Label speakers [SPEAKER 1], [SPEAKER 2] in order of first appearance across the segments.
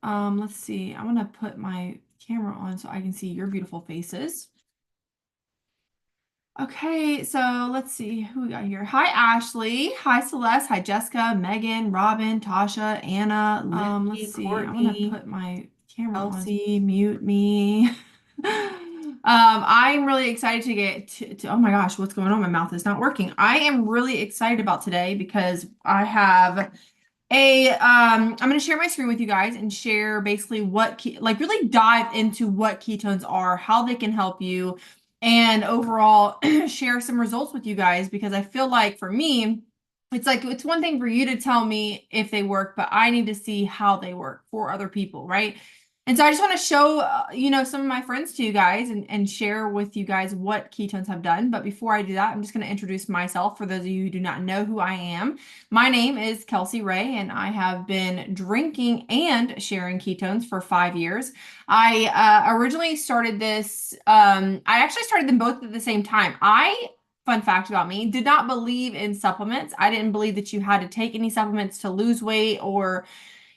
[SPEAKER 1] Let's see. I'm gonna put my camera on so I can see your beautiful faces. Okay, so let's see who we got here. Hi, Ashley. Hi, Celeste. Hi, Jessica, Megan, Robin, Tasha, Anna, let's
[SPEAKER 2] Lily,
[SPEAKER 1] see. I'm gonna
[SPEAKER 2] Courtney,
[SPEAKER 1] put my camera on.
[SPEAKER 2] Elsie.
[SPEAKER 1] Mute me. I'm really excited to get oh my gosh, what's going on? My mouth is not working. I am really excited about today because I have I'm going to share my screen with you guys and share basically like really dive into what ketones are, how they can help you, and overall share some results with you guys because I feel like for me, it's like it's one thing for you to tell me if they work, but I need to see how they work for other people, right? And so I just want to show, some of my friends to you guys and share with you guys what ketones have done. But before I do that, I'm just going to introduce myself for those of you who do not know who I am. My name is Kelsey Ray, and I have been drinking and sharing ketones for 5 years. I originally started this, I actually started them both at the same time. Fun fact about me, did not believe in supplements. I didn't believe that you had to take any supplements to lose weight or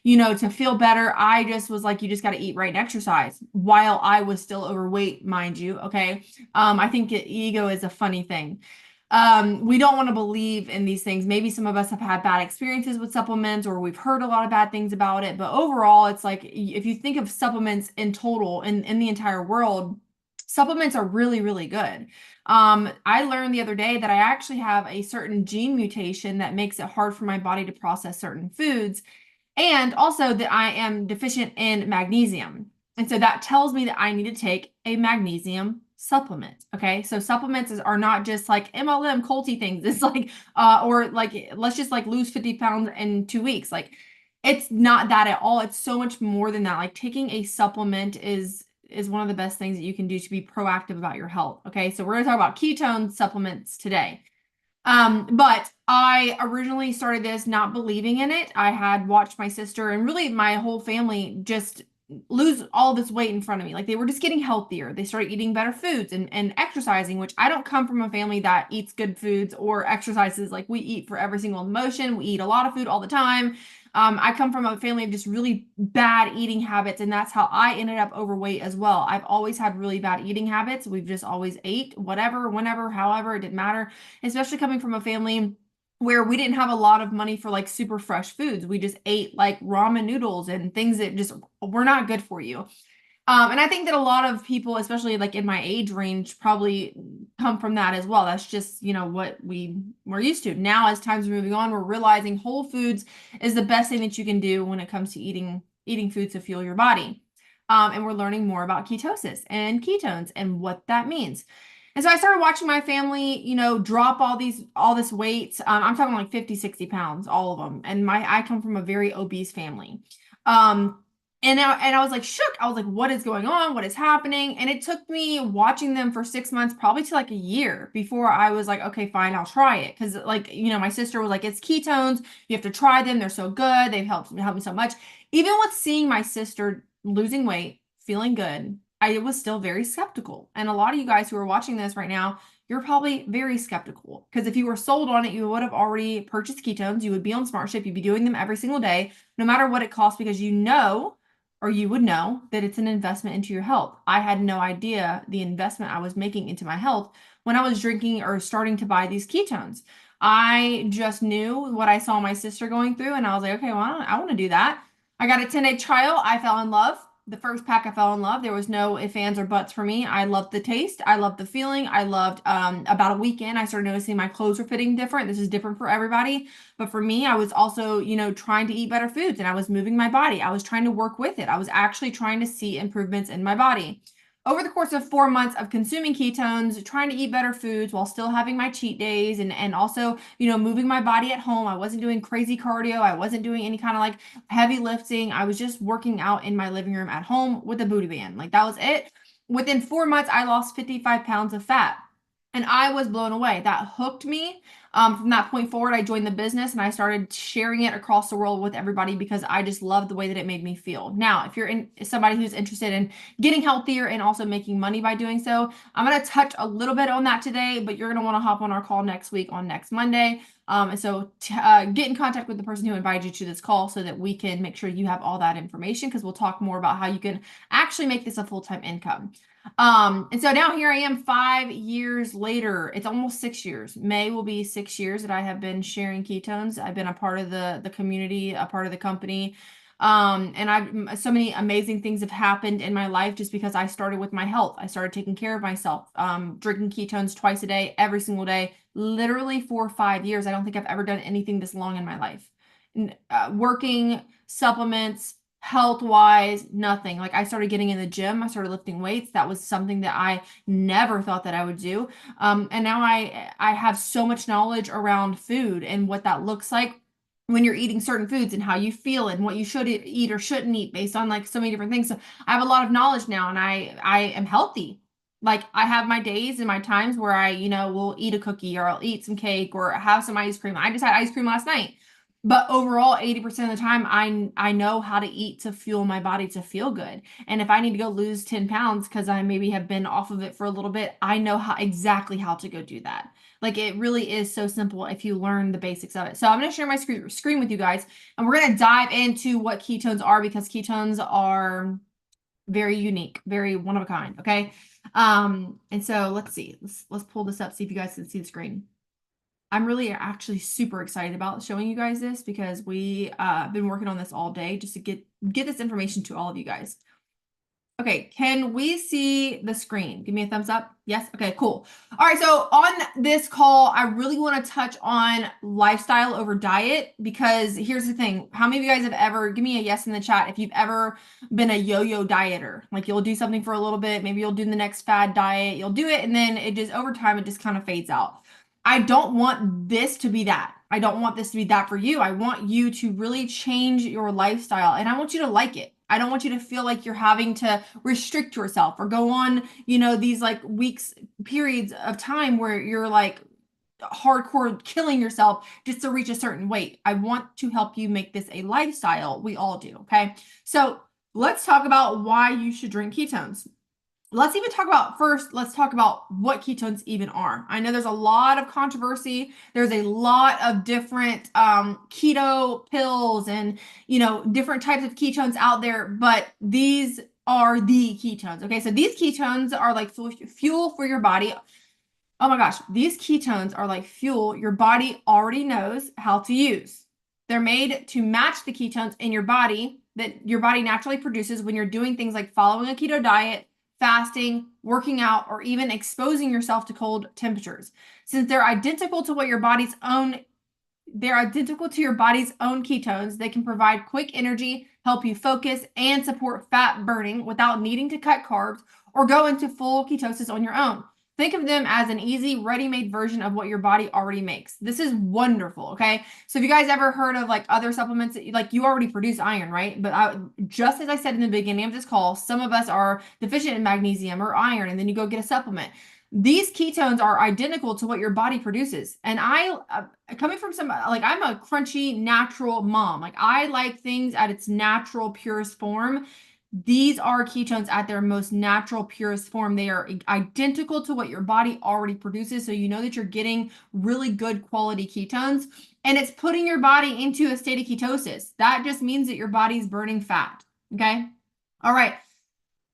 [SPEAKER 1] to feel better. I just was like, you just got to eat right and exercise while I was still overweight, mind you. Okay. I think ego is a funny thing. We don't want to believe in these things. Maybe some of us have had bad experiences with supplements or we've heard a lot of bad things about it. But overall, it's like if you think of supplements in total in the entire world, supplements are really, really good. I learned the other day that I actually have a certain gene mutation that makes it hard for my body to process certain foods and also that I am deficient in magnesium. And so that tells me that I need to take a magnesium supplement. Okay. So are not just like MLM culty things. It's like, or like, let's just like lose 50 pounds in 2 weeks. Like, it's not that at all. It's so much more than that. Like taking a supplement is one of the best things that you can do to be proactive about your health. Okay. So we're going to talk about ketone supplements today. But I originally started this not believing in it. I had watched my sister and really my whole family just lose all this weight in front of me. Like they were just getting healthier. They started eating better foods and exercising, which I don't come from a family that eats good foods or exercises. Like we eat for every single emotion. We eat a lot of food all the time. I come from a family of just really bad eating habits, and that's how I ended up overweight as well. I've always had really bad eating habits. We've just always ate whatever, whenever, however, it didn't matter, especially coming from a family where we didn't have a lot of money for like super fresh foods. We just ate like ramen noodles and things that just were not good for you. And I think that a lot of people, especially like in my age range, probably come from that as well. That's just, what we were used to. Now, as time's moving on, we're realizing whole foods is the best thing that you can do when it comes to eating foods to fuel your body. And we're learning more about ketosis and ketones and what that means. And so I started watching my family, drop all this weight. I'm talking like 50, 60 pounds, all of them. And I come from a very obese family. Um, and I was like shook. I was like, what is going on? What is happening? And it took me watching them for 6 months, probably to like a year before I was like, okay, fine, I'll try it. Cause like, my sister was like, it's ketones. You have to try them. They're so good. They've helped me so much. Even with seeing my sister losing weight, feeling good, I was still very skeptical. And a lot of you guys who are watching this right now, you're probably very skeptical because if you were sold on it, you would have already purchased ketones. You would be on SmartShip. You'd be doing them every single day, no matter what it costs, because or you would know that it's an investment into your health. I had no idea the investment I was making into my health when I was drinking or starting to buy these ketones. I just knew what I saw my sister going through, and I was like, okay, well, I want to do that. I got a 10-day trial. I fell in love. The first pack, I fell in love. There was no ifs, ands, or buts for me. I loved the taste. I loved the feeling. I loved about a week in, I started noticing my clothes were fitting different. This is different for everybody. But for me, I was also, trying to eat better foods and I was moving my body. I was trying to work with it. I was actually trying to see improvements in my body. Over the course of 4 months of consuming ketones, trying to eat better foods while still having my cheat days and also, moving my body at home. I wasn't doing crazy cardio. I wasn't doing any kind of like heavy lifting. I was just working out in my living room at home with a booty band. Like that was it. Within 4 months, I lost 55 pounds of fat. And I was blown away. That hooked me. From that point forward, I joined the business and I started sharing it across the world with everybody because I just loved the way that it made me feel. Now, if you're somebody who's interested in getting healthier and also making money by doing so, I'm going to touch a little bit on that today, but you're going to want to hop on our call next week on next Monday. And so get in contact with the person who invited you to this call so that we can make sure you have all that information, because we'll talk more about how you can actually make this a full-time income. And so now here I am 5 years later. It's almost 6 years. May will be 6 years that I have been sharing ketones. I've been a part of the community, a part of the company. And so many amazing things have happened in my life just because I started with my health. I started taking care of myself, drinking ketones twice a day, every single day, literally for 5 years. I don't think I've ever done anything this long in my life. Working, supplements, health wise, nothing. Like, I started getting in the gym, I started lifting weights. That was something that I never thought that I would do. And now I have so much knowledge around food and what that looks like when you're eating certain foods and how you feel and what you should eat or shouldn't eat based on like so many different things. So I have a lot of knowledge now, and I am healthy. Like, I have my days and my times where I, will eat a cookie, or I'll eat some cake, or have some ice cream. I just had ice cream last night. But overall, 80% of the time, I know how to eat to fuel my body to feel good. And if I need to go lose 10 pounds because I maybe have been off of it for a little bit, I know exactly how to go do that. Like, it really is so simple if you learn the basics of it. So I'm going to share my screen with you guys, and we're going to dive into what ketones are, because ketones are very unique, very one of a kind. Okay. And so let's see, let's pull this up, see if you guys can see the screen. I'm really actually super excited about showing you guys this, because we been working on this all day just to get this information to all of you guys. Okay, can we see the screen? Give me a thumbs up. Yes? Okay, cool. All right, so on this call, I really want to touch on lifestyle over diet, because here's the thing. How many of you guys have ever, give me a yes in the chat if you've ever been a yo-yo dieter? Like, you'll do something for a little bit, maybe you'll do the next fad diet, you'll do it, and then it just, over time, it just kind of fades out. I don't want this to be that. I don't want this to be that for you. I want you to really change your lifestyle, and I want you to like it. I don't want you to feel like you're having to restrict yourself or go on, these like weeks, periods of time where you're like hardcore killing yourself just to reach a certain weight. I want to help you make this a lifestyle. We all do. Okay. So let's talk about why you should drink ketones. Let's talk about what ketones even are. I know there's a lot of controversy. There's a lot of different keto pills and, different types of ketones out there, but these are the ketones. Okay, so these ketones are like fuel for your body. Oh my gosh, these ketones are like fuel your body already knows how to use. They're made to match the ketones in your body that your body naturally produces when you're doing things like following a keto diet, fasting, working out, or even exposing yourself to cold temperatures. Since they're identical to your body's own ketones, they can provide quick energy, help you focus, and support fat burning without needing to cut carbs or go into full ketosis on your own. Think of them as an easy, ready-made version of what your body already makes. This is wonderful, okay? So if you guys ever heard of like other supplements, like you already produce iron, right? But just as I said in the beginning of this call, some of us are deficient in magnesium or iron, and then you go get a supplement. These ketones are identical to what your body produces. And coming from I'm a crunchy, natural mom. Like, I like things at its natural, purest form. These are ketones at their most natural, purest form. They are identical to what your body already produces. So you know that you're getting really good quality ketones, and it's putting your body into a state of ketosis. That just means that your body's burning fat. Okay. All right.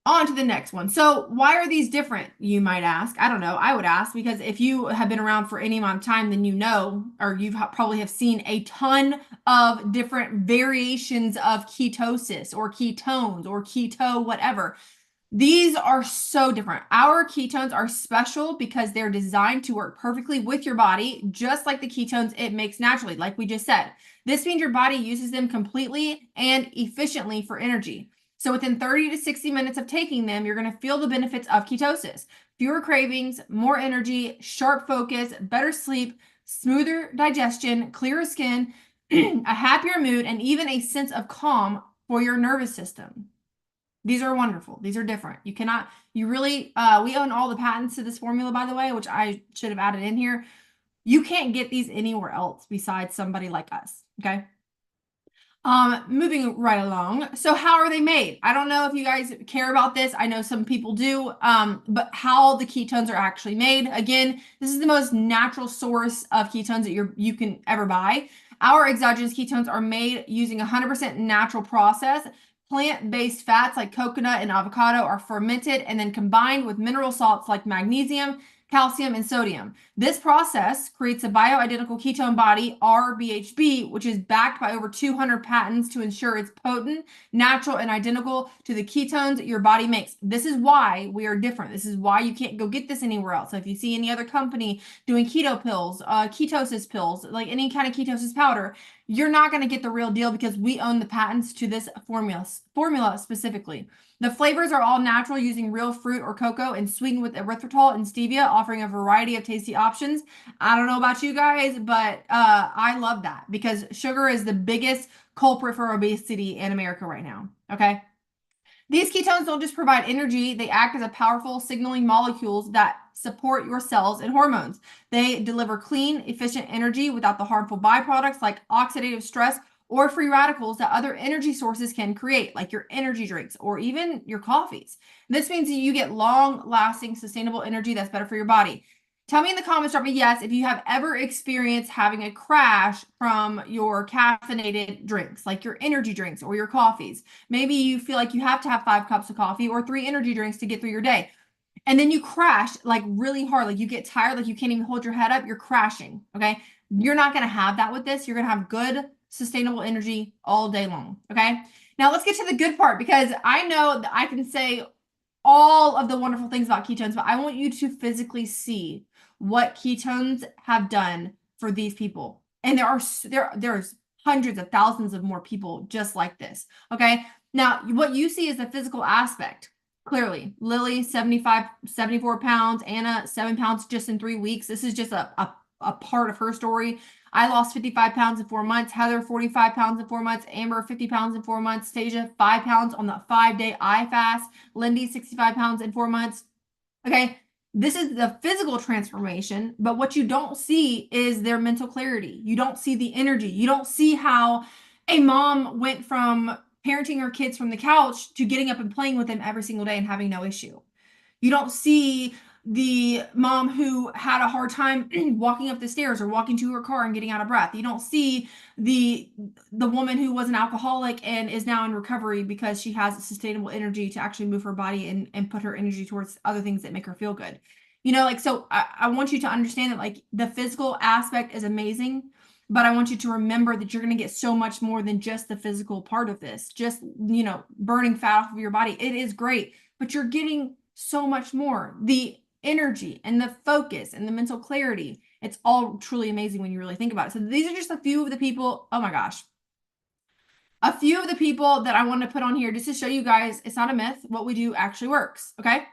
[SPEAKER 1] On to the next one. So why are these different, you might ask? I don't know. I would ask because if you have been around for any amount of time, then you know, or you've probably have seen a ton of different variations of ketosis or ketones or keto, whatever. These are so different. Our ketones are special because they're designed to work perfectly with your body, just like the ketones it makes naturally, like we just said. This means your body uses them completely and efficiently for energy. So within 30 to 60 minutes of taking them, you're going to feel the benefits of ketosis. Fewer cravings, more energy, sharp focus, better sleep, smoother digestion, clearer skin, a happier mood, and even a sense of calm for your nervous system. These are wonderful. These are different. You cannot, you really, we own all the patents to this formula, by the way, which I should have added in here. You can't get these anywhere else besides somebody like us. Okay. Moving right along. So how are they made? I don't know if you guys care about this. I know some people do. But how the ketones are actually made. Again, this is the most natural source of ketones that you can ever buy. Our exogenous ketones are made using 100% natural process. Plant-based fats like coconut and avocado are fermented and then combined with mineral salts like magnesium, calcium, and sodium. This process creates a bioidentical ketone body, RBHB, which is backed by over 200 patents to ensure it's potent, natural, and identical to the ketones your body makes. This is why we are different. This is why you can't go get this anywhere else. So if you see any other company doing keto pills, ketosis pills, like any kind of ketosis powder, you're not going to get the real deal because we own the patents to this formula specifically. The flavors are all natural using real fruit or cocoa and sweetened with erythritol and stevia, offering a variety of tasty options. I don't know about you guys, but I love that because sugar is the biggest culprit for obesity in America right now. Okay. These ketones don't just provide energy, they act as a powerful signaling molecules that support your cells and hormones. They deliver clean, efficient energy without the harmful byproducts like oxidative stress or free radicals that other energy sources can create, like your energy drinks or even your coffees. This means that you get long lasting, sustainable energy that's better for your body. Tell me in the comments, drop me yes if you have ever experienced having a crash from your caffeinated drinks, like your energy drinks or your coffees. Maybe you feel like you have to have 5 cups of coffee or 3 energy drinks to get through your day. And then you crash like really hard, like you get tired, like you can't even hold your head up, you're crashing. Okay. You're not going to have that with this. You're going to have good, sustainable energy all day long. Okay. Now let's get to the good part because I know that I can say all of the wonderful things about ketones, but I want you to physically see what ketones have done for these people. And there's hundreds of thousands of more people just like this. Okay. Now, what you see is the physical aspect. Clearly, Lily, 75, 74 pounds, Anna, 7 pounds just in 3 weeks. This is just a part of her story. I lost 55 pounds in 4 months. Heather, 45 pounds in 4 months. Amber, 50 pounds in 4 months. Stasia, 5 pounds on the 5-day I fast. Lindy, 65 pounds in 4 months. Okay, this is the physical transformation, but what you don't see is their mental clarity. You don't see the energy. You don't see how a mom went from parenting her kids from the couch to getting up and playing with them every single day and having no issue. You don't see the mom who had a hard time walking up the stairs or walking to her car and getting out of breath. You don't see the woman who was an alcoholic and is now in recovery because she has sustainable energy to actually move her body and put her energy towards other things that make her feel good. You know, like, so I want you to understand that like the physical aspect is amazing, but I want you to remember that you're going to get so much more than just the physical part of this. Just, you know, burning fat off of your body. It is great, but you're getting so much more. The energy and the focus and the mental clarity. It's all truly amazing when you really think about it. So these are just a few of the people. Oh my gosh. A few of the people that I want to put on here just to show you guys it's not a myth. What we do actually works. Okay.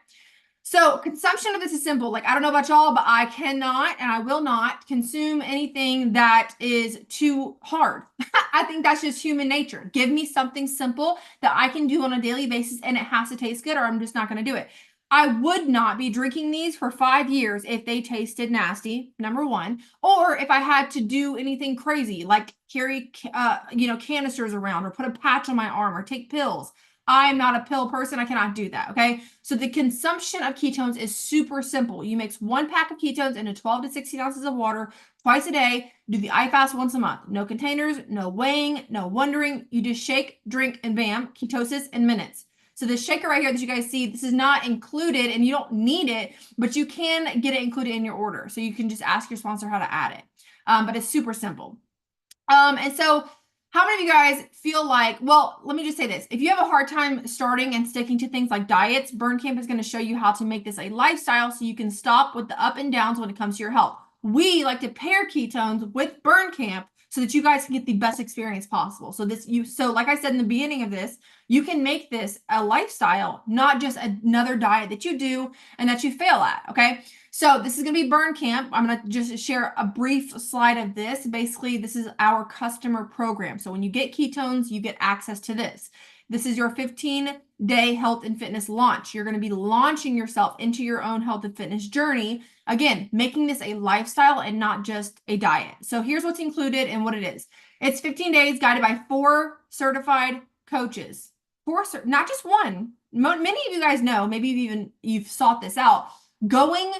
[SPEAKER 1] So consumption of this is simple. Like, I don't know about y'all, but I cannot and I will not consume anything that is too hard. I think that's just human nature. Give me something simple that I can do on a daily basis and it has to taste good or I'm just not going to do it. I would not be drinking these for 5 years if they tasted nasty, number one, or if I had to do anything crazy like carry, canisters around or put a patch on my arm or take pills. I'm not a pill person. I cannot do that. Okay. So the consumption of ketones is super simple. You mix 1 pack of ketones into 12 to 16 ounces of water twice a day. Do the iFast once a month. No containers, no weighing, no wondering. You just shake, drink, and bam, ketosis in minutes. So the shaker right here that you guys see, this is not included and you don't need it, but you can get it included in your order. So you can just ask your sponsor how to add it. But it's super simple. And so how many of you guys feel like, well, let me just say this. If you have a hard time starting and sticking to things like diets, Burn Camp is going to show you how to make this a lifestyle so you can stop with the up and downs when it comes to your health. We like to pair ketones with Burn Camp so that you guys can get the best experience possible. So like I said in the beginning of this, you can make this a lifestyle, not just another diet that you do and that you fail at. Okay. So this is going to be Burn Camp. I'm going to just share a brief slide of this. Basically, this is our customer program. So when you get ketones, you get access to this. This is your 15-day health and fitness launch. You're going to be launching yourself into your own health and fitness journey. Again, making this a lifestyle and not just a diet. So here's what's included and what it is. It's 15 days guided by 4 certified coaches. Not just one. Many of you guys know, maybe you've sought this out. Going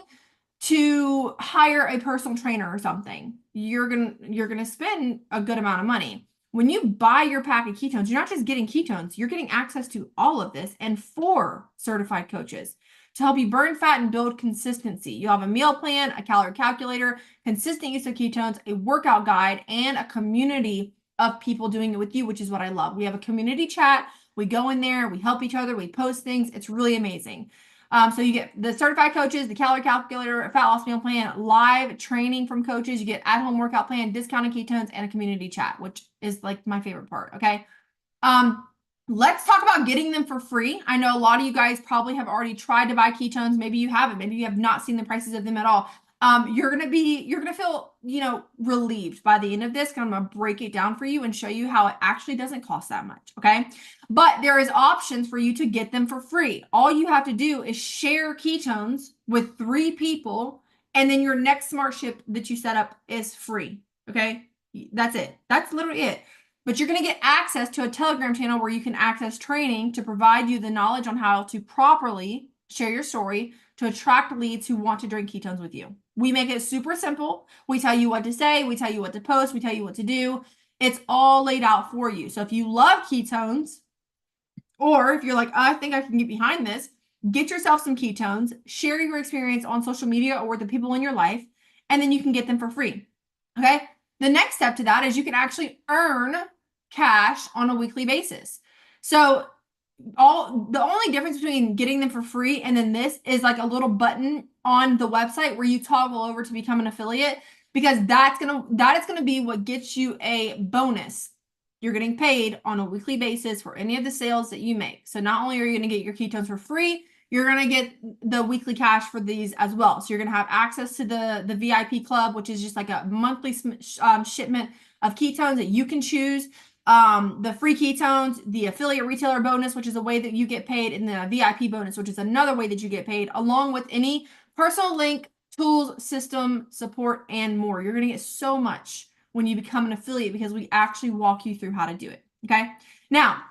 [SPEAKER 1] to hire a personal trainer or something, you're gonna spend a good amount of money. When you buy your pack of ketones, you're not just getting ketones, you're getting access to all of this and 4 certified coaches to help you burn fat and build consistency. You'll have a meal plan, a calorie calculator, consistent use of ketones, a workout guide, and a community of people doing it with you, which is what I love. We have a community chat. We go in there, we help each other, we post things. It's really amazing. So you get the certified coaches, the calorie calculator, a fat loss meal plan, live training from coaches. You get at-home workout plan, discounted ketones, and a community chat, which is like my favorite part. Okay. Let's talk about getting them for free. I know a lot of you guys probably have already tried to buy ketones. Maybe you haven't. Maybe you have not seen the prices of them at all. You're gonna feel, relieved by the end of this. I'm gonna break it down for you and show you how it actually doesn't cost that much. Okay. But there is options for you to get them for free. All you have to do is share ketones with 3 people, and then your next smart ship that you set up is free. Okay. That's it. That's literally it. But you're going to get access to a Telegram channel where you can access training to provide you the knowledge on how to properly share your story to attract leads who want to drink ketones with you. We make it super simple. We tell you what to say. We tell you what to post. We tell you what to do. It's all laid out for you. So if you love ketones, or if you're like, I think I can get behind this, get yourself some ketones, share your experience on social media or with the people in your life, and then you can get them for free. Okay. The next step to that is you can actually earn cash on a weekly basis. So the only difference between getting them for free and then this is like a little button on the website where you toggle over to become an affiliate, because that is gonna be what gets you a bonus. You're getting paid on a weekly basis for any of the sales that you make. So not only are you gonna get your ketones for free, you're gonna get the weekly cash for these as well. So you're gonna have access to the VIP club, which is just like a monthly shipment of ketones that you can choose. The free ketones, the affiliate retailer bonus, which is a way that you get paid, and the VIP bonus, which is another way that you get paid, along with any personal link, tools, system, support, and more. You're going to get so much when you become an affiliate because we actually walk you through how to do it. Okay. Now,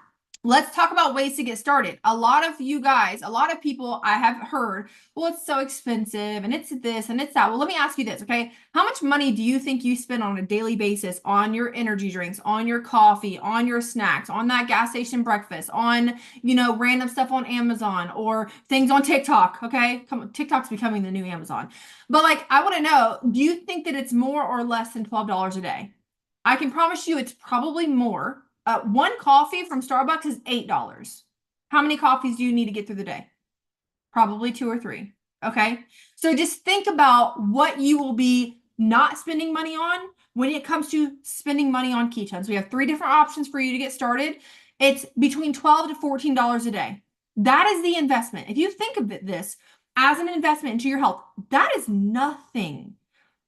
[SPEAKER 1] let's talk about ways to get started. A lot of you guys, a lot of people I have heard, well, it's so expensive and it's this and it's that. Well, let me ask you this, okay? How much money do you think you spend on a daily basis on your energy drinks, on your coffee, on your snacks, on that gas station breakfast, on, random stuff on Amazon or things on TikTok, okay? Come on, TikTok's becoming the new Amazon. But I want to know, do you think that it's more or less than $12 a day? I can promise you it's probably more. One coffee from Starbucks is $8. How many coffees do you need to get through the day? Probably 2 or 3. Okay. So just think about what you will be not spending money on when it comes to spending money on ketones. We have 3 different options for you to get started. It's between $12 to $14 a day. That is the investment. If you think of this as an investment into your health, that is nothing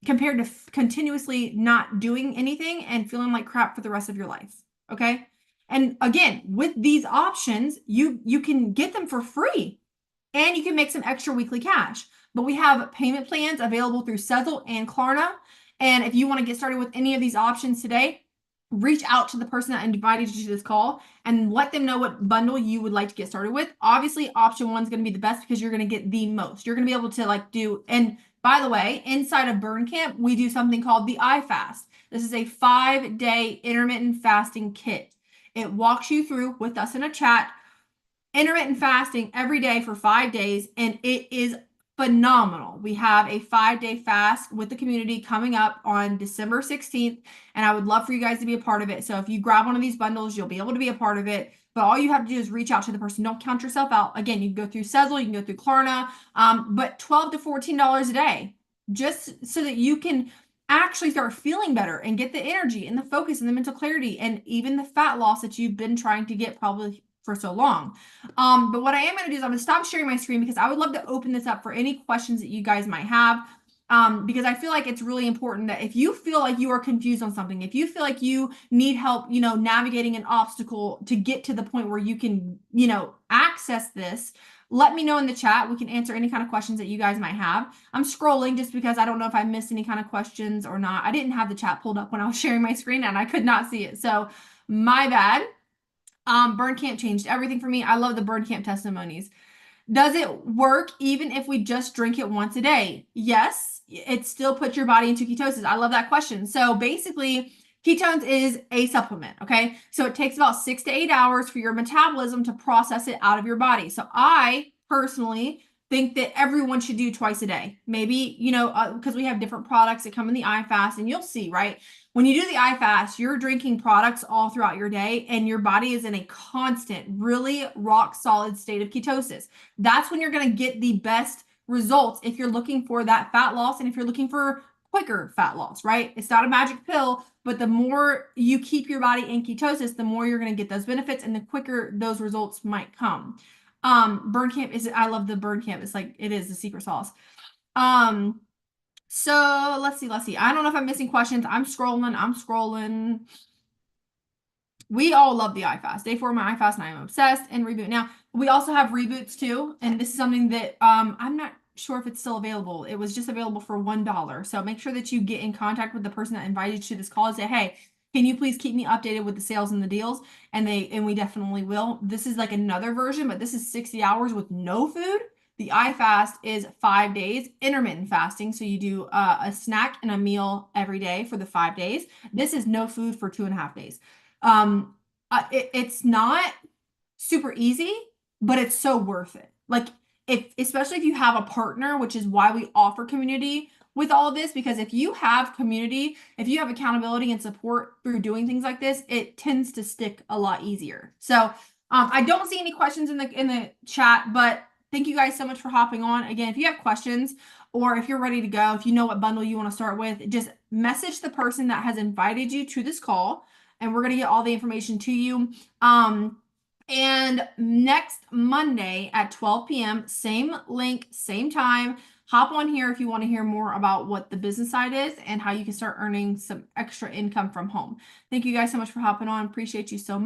[SPEAKER 1] compared to continuously not doing anything and feeling like crap for the rest of your life. Okay. And again, with these options, you can get them for free and you can make some extra weekly cash. But we have payment plans available through Sezzle and Klarna. And if you want to get started with any of these options today, reach out to the person that invited you to this call and let them know what bundle you would like to get started with. Obviously, option 1 is going to be the best because you're going to get the most. You're going to be able to do, and by the way, inside of Burn Camp, we do something called the iFast. This is a 5-day intermittent fasting kit. It walks you through with us in a chat, intermittent fasting every day for 5 days, and it is phenomenal. We have a 5-day fast with the community coming up on December 16th, and I would love for you guys to be a part of it. So if you grab one of these bundles, you'll be able to be a part of it. But all you have to do is reach out to the person. Don't count yourself out. Again, you can go through Sezzle, you can go through Klarna, but $12 to $14 a day, just so that you can actually start feeling better and get the energy and the focus and the mental clarity and even the fat loss that you've been trying to get probably for so long. But what I am going to do is I'm going to stop sharing my screen because I would love to open this up for any questions that you guys might have. Because I feel like it's really important that if you feel like you are confused on something, if you feel like you need help, navigating an obstacle to get to the point where you can, access this, let me know in the chat. We can answer any kind of questions that you guys might have. I'm scrolling just because I don't know if I missed any kind of questions or not. I didn't have the chat pulled up when I was sharing my screen and I could not see it. So my bad. Burn camp changed everything for me. I love the burn camp testimonies. Does it work even if we just drink it once a day? Yes, it still puts your body into ketosis. I love that question. So basically, ketones is a supplement, okay? So it takes about 6 to 8 hours for your metabolism to process it out of your body. So I personally think that everyone should do twice a day. Maybe, because we have different products that come in the iFast, and you'll see, right? When you do the iFast, you're drinking products all throughout your day, and your body is in a constant, really rock solid state of ketosis. That's when you're going to get the best results if you're looking for that fat loss and if you're looking for quicker fat loss, right? It's not a magic pill, but the more you keep your body in ketosis, the more you're going to get those benefits and the quicker those results might come. Burn camp I love the burn camp. It's like, it is the secret sauce. So let's see. I don't know if I'm missing questions. I'm scrolling. We all love the iFast. Day 4 of my iFast, and I'm obsessed. And Reboot. Now, we also have reboots too, and this is something that I'm not sure if it's still available. It was just available for $1. So make sure that you get in contact with the person that invited you to this call and say, hey, can you please keep me updated with the sales and the deals? And we definitely will. This is like another version, but this is 60 hours with no food. The iFast is 5 days, intermittent fasting. So you do a snack and a meal every day for the 5 days. This is no food for 2.5 days. It's not super easy, but it's so worth it. Like, especially if you have a partner, which is why we offer community with all of this, because if you have community, if you have accountability and support through doing things like this, it tends to stick a lot easier. So I don't see any questions in the chat, but thank you guys so much for hopping on. Again, if you have questions or if you're ready to go, if you know what bundle you want to start with, just message the person that has invited you to this call, and we're going to get all the information to you. And next Monday at 12 p.m., same link, same time. Hop on here if you want to hear more about what the business side is and how you can start earning some extra income from home. Thank you guys so much for hopping on. Appreciate you so much.